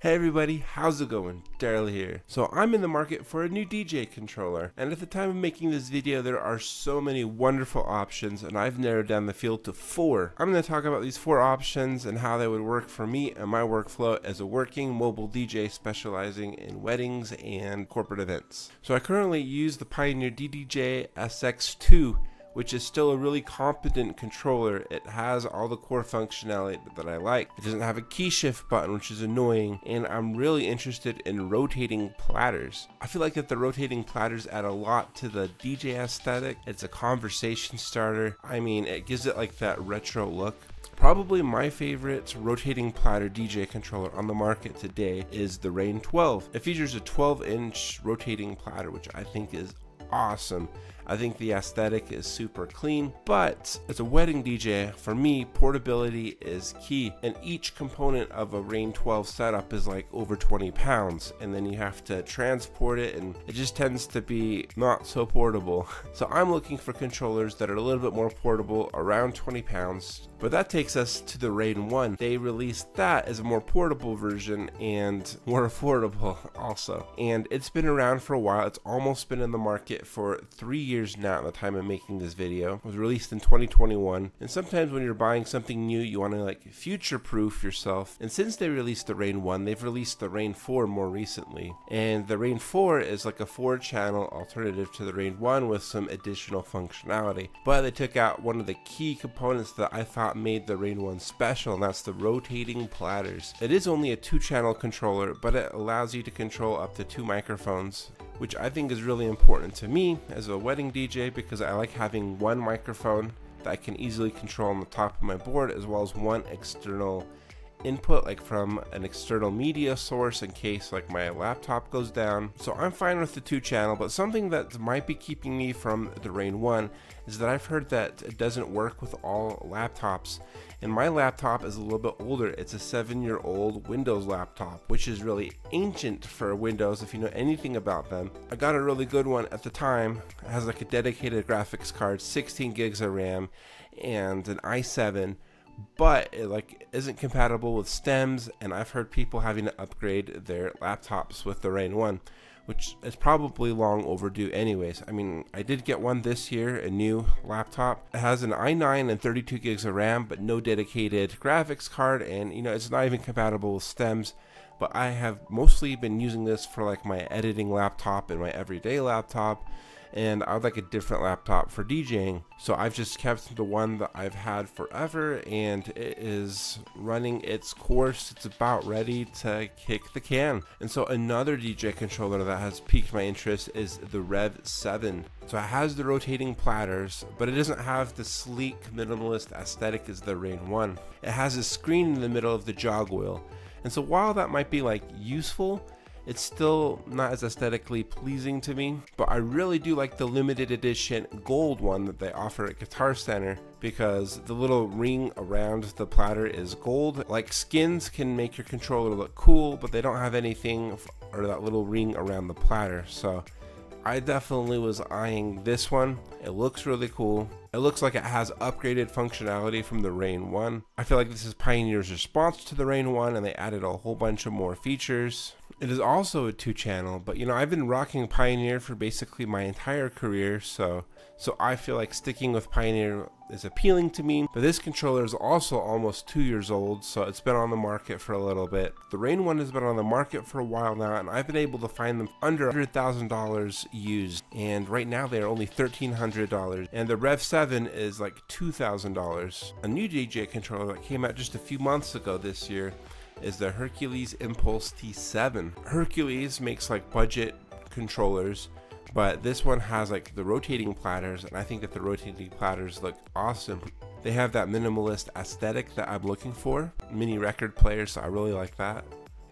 Hey everybody, how's it going? Daryl here. So I'm in the market for a new DJ controller, and at the time of making this video there are so many wonderful options, and I've narrowed down the field to 4. I'm going to talk about these 4 options and how they would work for me and my workflow as a working mobile DJ specializing in weddings and corporate events. So I currently use the Pioneer DDJ SX2, which is still a really competent controller. It has all the core functionality that I like. It doesn't have a key shift button, which is annoying, and I'm really interested in rotating platters. I feel like that the rotating platters add a lot to the DJ aesthetic. It's a conversation starter. I mean, it gives it like that retro look. Probably my favorite rotating platter DJ controller on the market today is the Rane 12. It features a 12-inch rotating platter, which I think is awesome. I think the aesthetic is super clean, but as a wedding DJ, for me, portability is key, and each component of a Rane 12 setup is like over 20 pounds, and then you have to transport it, and it just tends to be not so portable. So I'm looking for controllers that are a little bit more portable, around 20 pounds, but that takes us to the Rane One. They released that as a more portable version and more affordable also, and it's been around for a while. It's almost been in the market for 3 years now at the time of making this video. It was released in 2021, and sometimes when you're buying something new you want to like future-proof yourself, and since they released the Rane 1, they've released the Rane 4 more recently, and the Rane 4 is like a 4-channel alternative to the Rane 1 with some additional functionality, but they took out one of the key components that I thought made the Rane 1 special, and that's the rotating platters. It is only a 2-channel controller, but it allows you to control up to 2 microphones, which I think is really important to me as a wedding DJ, because I like having one microphone that I can easily control on the top of my board, as well as one external input, like from an external media source in case like my laptop goes down. So I'm fine with the 2-channel, but something that might be keeping me from the Rane 1 is that I've heard that it doesn't work with all laptops, and my laptop is a little bit older. It's a 7-year-old Windows laptop, which is really ancient for Windows if you know anything about them. I got a really good one at the time. It has like a dedicated graphics card, 16 gigs of RAM, and an i7, but it like isn't compatible with stems, and I've heard people having to upgrade their laptops with the Rane 1, which is probably long overdue anyways. I mean, I did get one this year, a new laptop. It has an i9 and 32 gigs of RAM, but no dedicated graphics card, and you know, it's not even compatible with stems. But I have mostly been using this for like my editing laptop and my everyday laptop, and I would like a different laptop for DJing. So I've just kept the one that I've had forever, and it is running its course. It's about ready to kick the can. And so another DJ controller that has piqued my interest is the Rev 7. So it has the rotating platters, but it doesn't have the sleek minimalist aesthetic as the Rane 1. It has a screen in the middle of the jog wheel, and so while that might be like useful, it's still not as aesthetically pleasing to me. But I really do like the limited edition gold one that they offer at Guitar Center, because the little ring around the platter is gold. Like, skins can make your controller look cool, but they don't have anything or that little ring around the platter. So I definitely was eyeing this one. It looks really cool. It looks like it has upgraded functionality from the Rane 1. I feel like this is Pioneer's response to the Rane 1, and they added a whole bunch of more features. It is also a 2-channel, but you know, I've been rocking Pioneer for basically my entire career, so I feel like sticking with Pioneer is appealing to me. But this controller is also almost 2 years old, so it's been on the market for a little bit. The Rane 1 has been on the market for a while now, and I've been able to find them under $100,000 used, and right now they are only $1,300, and the Rev 7 is like $2,000. A new DJ controller that came out just a few months ago this year is the Hercules Impulse T7. Hercules makes like budget controllers, but this one has like the rotating platters, and I think that the rotating platters look awesome. They have that minimalist aesthetic that I'm looking for. Mini record players, so I really like that.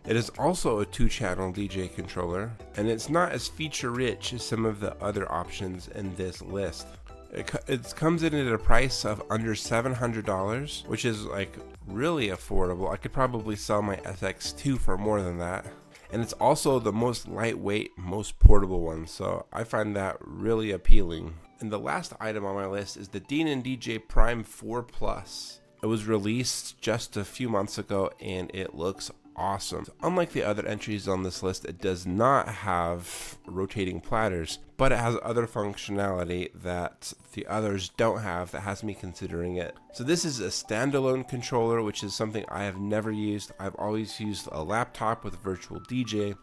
It is also a 2-channel DJ controller, and it's not as feature rich as some of the other options in this list. It comes in at a price of under $700, which is like really affordable. I could probably sell my SX2 for more than that. And it's also the most lightweight, most portable one, so I find that really appealing. And the last item on my list is the Denon DJ Prime 4 Plus. It was released just a few months ago, and it looks awesome. Unlike the other entries on this list, it does not have rotating platters, but it has other functionality that the others don't have that has me considering it. So this is a standalone controller, which is something I have never used. I've always used a laptop with a virtual DJ,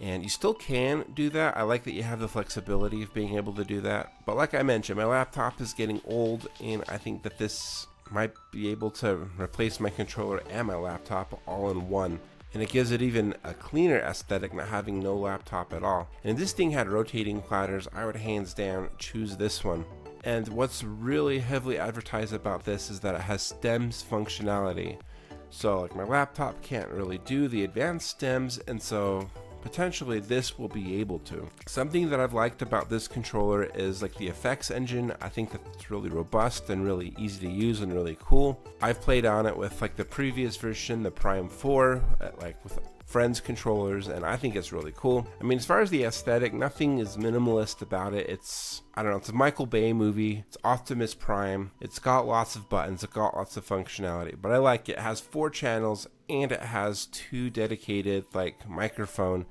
and you still can do that. I like that you have the flexibility of being able to do that. But like I mentioned, my laptop is getting old, and I think that this might be able to replace my controller and my laptop all in one. And it gives it even a cleaner aesthetic, not having no laptop at all. And if this thing had rotating platters, I would hands down choose this one. And what's really heavily advertised about this is that it has stems functionality. So like my laptop can't really do the advanced stems, and so potentially this will be able to. Something that I've liked about this controller is like the effects engine. I think that it's really robust and really easy to use and really cool. I've played on it with like the previous version, the Prime 4, like with friends controllers, and I think it's really cool. I mean, as far as the aesthetic, nothing is minimalist about it. It's, I don't know, it's a Michael Bay movie. It's Optimus Prime. It's got lots of buttons. It's got lots of functionality, but I like it. It has 4 channels, and it has 2 dedicated like microphone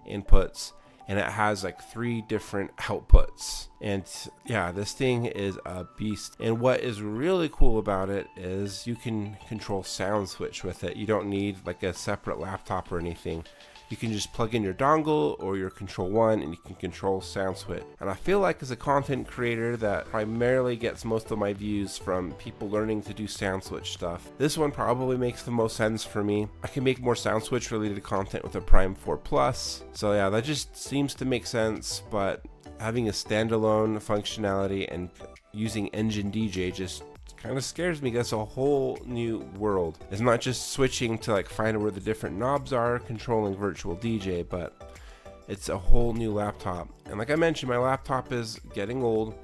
inputs, and it has like 3 different outputs. And yeah, this thing is a beast. And what is really cool about it is you can control sound switch with it. You don't need like a separate laptop or anything. You can just plug in your dongle or your Control 1 and you can control sound switch. And I feel like as a content creator that primarily gets most of my views from people learning to do sound switch stuff, this one probably makes the most sense for me. I can make more sound switch related content with a Prime 4 Plus. So yeah, that just seems to make sense, but having a standalone functionality and using Engine DJ just kind of scares me. That's a whole new world. It's not just switching to like find where the different knobs are, controlling virtual DJ, but it's a whole new laptop. And like I mentioned, my laptop is getting old,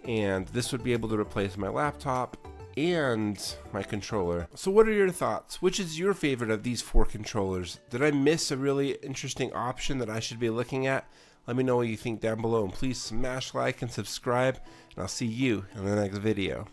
and this would be able to replace my laptop and my controller. So what are your thoughts? Which is your favorite of these 4 controllers? Did I miss a really interesting option that I should be looking at? Let me know what you think down below, and please smash like and subscribe, and I'll see you in the next video.